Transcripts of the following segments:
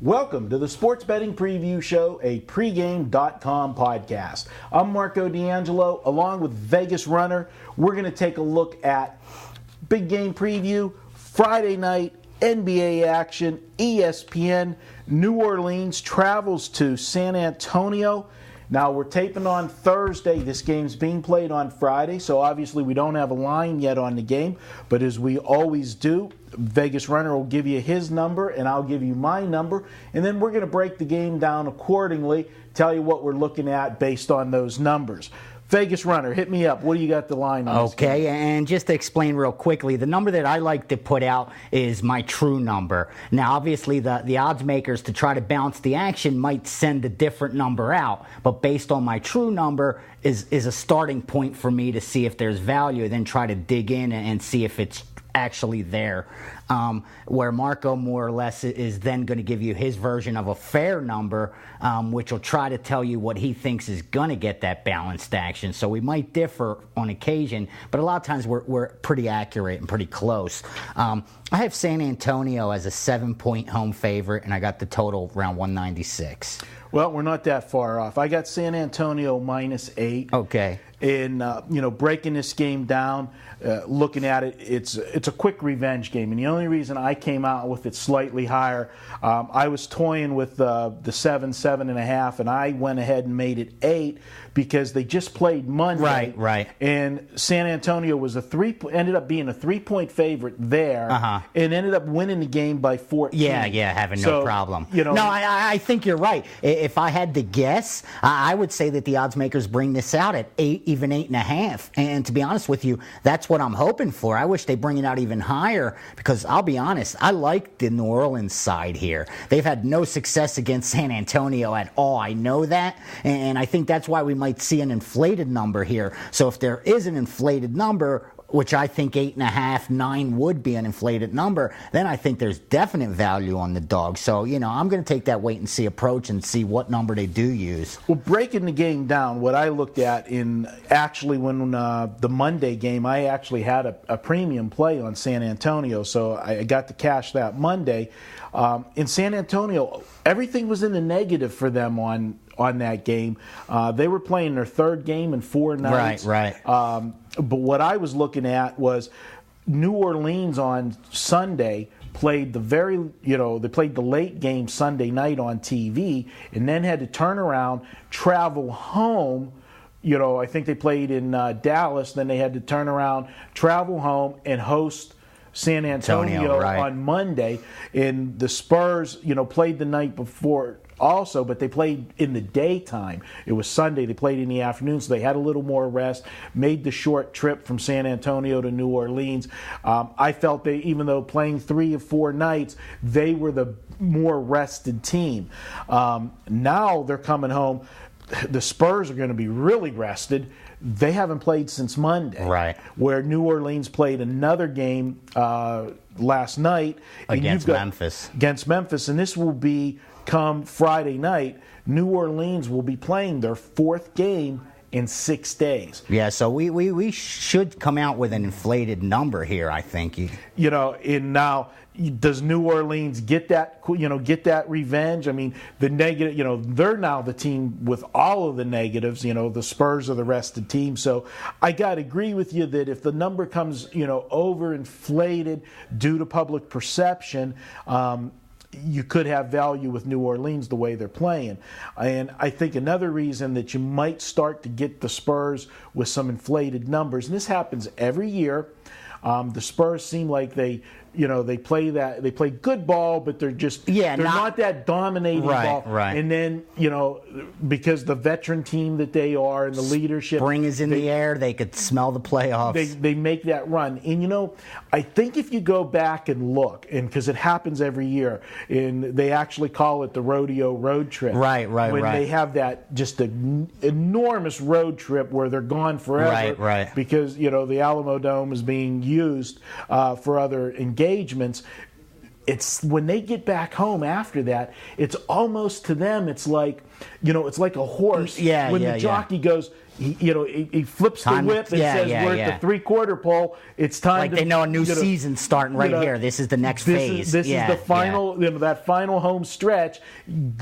Welcome to the Sports Betting Preview Show, a pregame.com podcast. I'm Marco D'Angelo, along with Vegas Runner. We're going to take a look at big game preview, Friday night, NBA action, ESPN, New Orleans travels to San Antonio. Now, we're taping on Thursday. This game's being played on Friday, so obviously we don't have a line yet on the game. But as we always do, Vegas Runner will give you his number, and I'll give you my number. And then we're going to break the game down accordingly, tell you what we're looking at based on those numbers. Vegas Runner, hit me up. What do you got the line on? Okay, and just to explain real quickly, the number that I like to put out is my true number. Now, obviously, the odds makers, to try to balance the action, might send a different number out. But based on my true number is a starting point for me to see if there's value, then try to dig in and see if it's actually there. Where Marco more or less is then going to give you his version of a fair number, which will try to tell you what he thinks is going to get that balanced action. So we might differ on occasion, but a lot of times we're pretty accurate and pretty close. I have San Antonio as a 7-point home favorite, and I got the total around 196. Well, we're not that far off. I got San Antonio -8. Okay. And, breaking this game down, looking at it, it's a quick revenge game. And the only reason I came out with it slightly higher, I was toying with the 7.5, and I went ahead and made it 8 because they just played Monday. Right. And San Antonio was ended up being a 3-point favorite there, and ended up winning the game by 14. Yeah, having no problem. No, I think you're right. If I had to guess, I would say that the odds makers bring this out at 8, even 8.5. And to be honest with you, that's what I'm hoping for. I wish they bring it out even higher because I'll be honest, I like the New Orleans side here. They've had no success against San Antonio at all. I know that, and I think that's why we might see an inflated number here. So if there is an inflated number, which I think 8.5, 9 would be an inflated number, then I think there's definite value on the dog. So, I'm going to take that wait and see approach and see what number they do use. Well, breaking the game down, what I looked at when the Monday game, I actually had a premium play on San Antonio, so I got to cash that Monday. In San Antonio, everything was in the negative for them on that game. They were playing their third game in 4 nights. Right. But what I was looking at was New Orleans on Sunday played they played the late game Sunday night on TV, and then had to turn around, travel home. I think they played in Dallas. Then they had to turn around, travel home, and host San Antonio on Monday. And the Spurs, played the night before also, but they played in the daytime. It was Sunday. They played in the afternoon, so they had a little more rest, made the short trip from San Antonio to New Orleans. I felt they, even though playing 3 or 4 nights, they were the more rested team. Now they're coming home. The Spurs are going to be really rested. They haven't played since Monday. Right. Where New Orleans played another game last night. Against Memphis. Against Memphis. And this will be come Friday night. New Orleans will be playing their 4th game in 6 days. Yeah, so we should come out with an inflated number here, I think. And now, does New Orleans get that revenge? I mean, the negative, they're now the team with all of the negatives. The Spurs are the rested team. So I got to agree with you that if the number comes, overinflated due to public perception, you could have value with New Orleans the way they're playing. And I think another reason that you might start to get the Spurs with some inflated numbers, and this happens every year, the Spurs seem like they play good ball, but they're not that dominating ball. Right. And then, because the veteran team that they are and the leadership, spring is in the air, they could smell the playoffs. They make that run. And I think if you go back and look, and because it happens every year, and they actually call it the rodeo road trip. Right. When they have that just an enormous road trip where they're gone forever. Right. Because, the Alamo Dome is being used for other engagements. It's when they get back home after that, it's almost to them, it's like a horse when the jockey goes, he flips the whip and says, "We're at the 3/4 pole. It's time." Like they know a new season's starting right here. This is the next phase. This is the final, that final home stretch.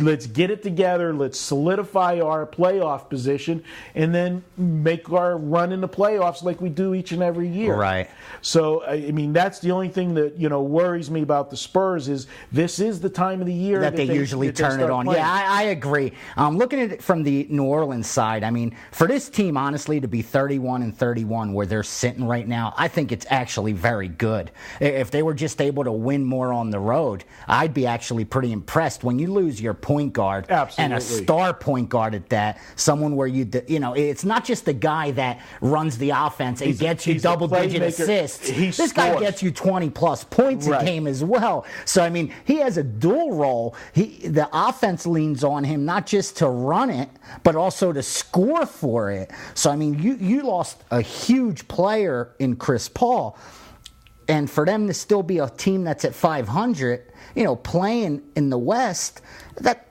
Let's get it together. Let's solidify our playoff position, and then make our run in the playoffs like we do each and every year. Right. So, I mean, that's the only thing that worries me about the Spurs is this is the time of the year that they usually turn it on. Playing. Yeah, I agree. Looking at it from the New Orleans side, I mean, for this team, honestly, to be 31-31 where they're sitting right now, I think it's actually very good. If they were just able to win more on the road, I'd be actually pretty impressed. When you lose your point guard and a star point guard at that, someone where it's not just the guy that runs the offense and gets you double-digit assists. This guy gets you 20-plus points a game as well. So, I mean, he has a dual role. The offense leans on him not just to run it, but also to score for it. So, I mean, you lost a huge player in Chris Paul. And for them to still be a team that's at 500, playing in the West,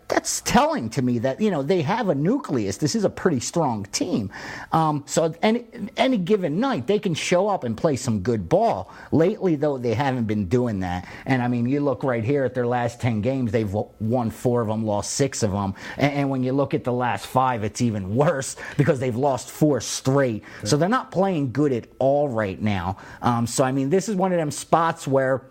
that's telling to me that, they have a nucleus. This is a pretty strong team. So any given night, they can show up and play some good ball. Lately, though, they haven't been doing that. And, I mean, you look right here at their last 10 games, they've won 4 of them, lost 6 of them. And when you look at the last 5, it's even worse because they've lost 4 straight. Right. So they're not playing good at all right now. So, I mean, this is one of them spots where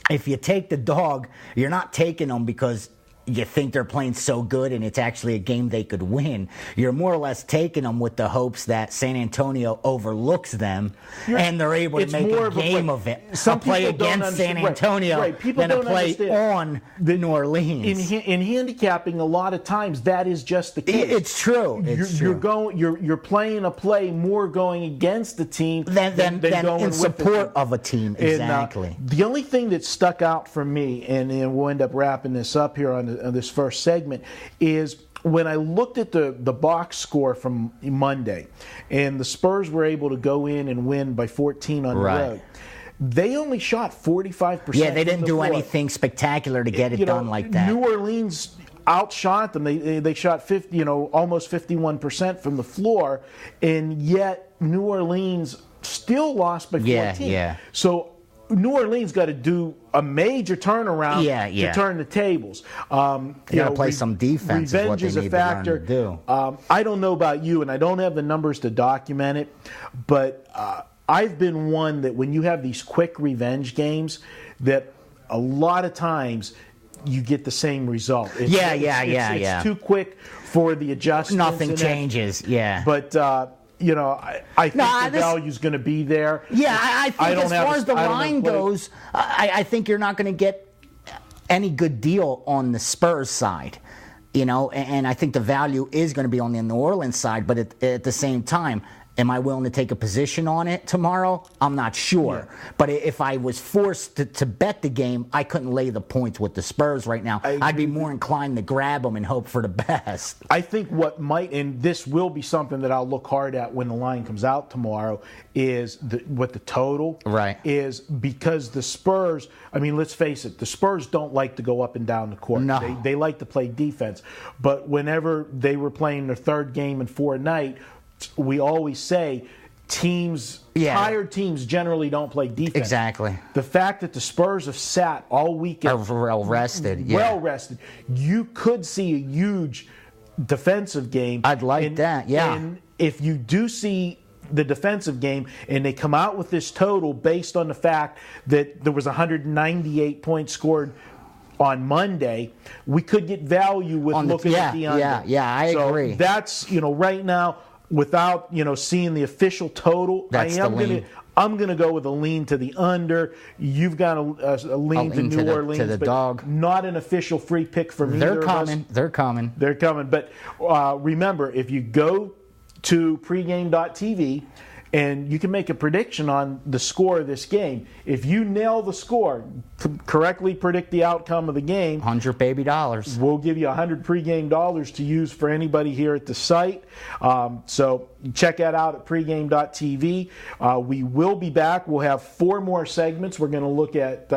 if you take the dog, you're not taking them because you think they're playing so good and it's actually a game they could win. You're more or less taking them with the hopes that San Antonio overlooks them and they're able to make a game of it. Some play against San Antonio than a play on the New Orleans. In handicapping, a lot of times that is just the case. It's true. You're playing a play more going against the team than going in support of a team. Exactly. And, the only thing that stuck out for me, and we'll end up wrapping this up here on this first segment, is when I looked at the box score from Monday, and the Spurs were able to go in and win by 14 on the road. They only shot 45%. Yeah, they didn't do anything spectacular to get it done like that. New Orleans outshot them. They shot 50, almost 51% from the floor, and yet New Orleans still lost by 14. Yeah. So New Orleans got to do a major turnaround to turn the tables. Got to play some defense. Revenge is a factor. To do. I don't know about you, and I don't have the numbers to document it, but I've been one that when you have these quick revenge games, that a lot of times you get the same result. It's too quick for the adjustments. Nothing changes. But I think the value's going to be there. Yeah, I think as far as the line goes, I think you're not going to get any good deal on the Spurs side. And I think the value is going to be on the New Orleans side. But at the same time, am I willing to take a position on it tomorrow? I'm not sure. Yeah. But if I was forced to bet the game, I couldn't lay the points with the Spurs right now. I'd be more inclined to grab them and hope for the best. I think what might, and this will be something that I'll look hard at when the line comes out tomorrow, is what the total is, because the Spurs, I mean, let's face it, the Spurs don't like to go up and down the court. No. They like to play defense. But whenever they were playing their third game in 4 night, we always say tired teams generally don't play defense. Exactly. The fact that the Spurs have sat all weekend, are well rested, you could see a huge defensive game. I'd like that, yeah. And if you do see the defensive game and they come out with this total based on the fact that there was 198 points scored on Monday, we could get value with looking at the under. Yeah, I agree. That's, right now, without seeing the official total, I'm going to go with a lean to the under. You've got a lean to New Orleans, to the dog. Not an official free pick for me. They're coming. They're coming. But remember, if you go to pregame.tv and you can make a prediction on the score of this game. If you nail the score, correctly predict the outcome of the game, $100 we'll give you $100 pregame dollars to use for anybody here at the site. So check that out at pregame.tv. We will be back. We'll have 4 more segments. We're going to look at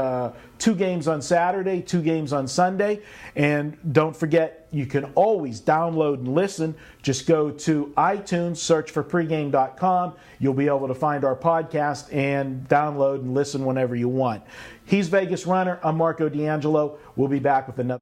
2 games on Saturday, 2 games on Sunday. And don't forget, you can always download and listen. Just go to iTunes, search for pregame.com. You'll be able to find our podcast and download and listen whenever you want. He's Vegas Runner. I'm Marco D'Angelo. We'll be back with another.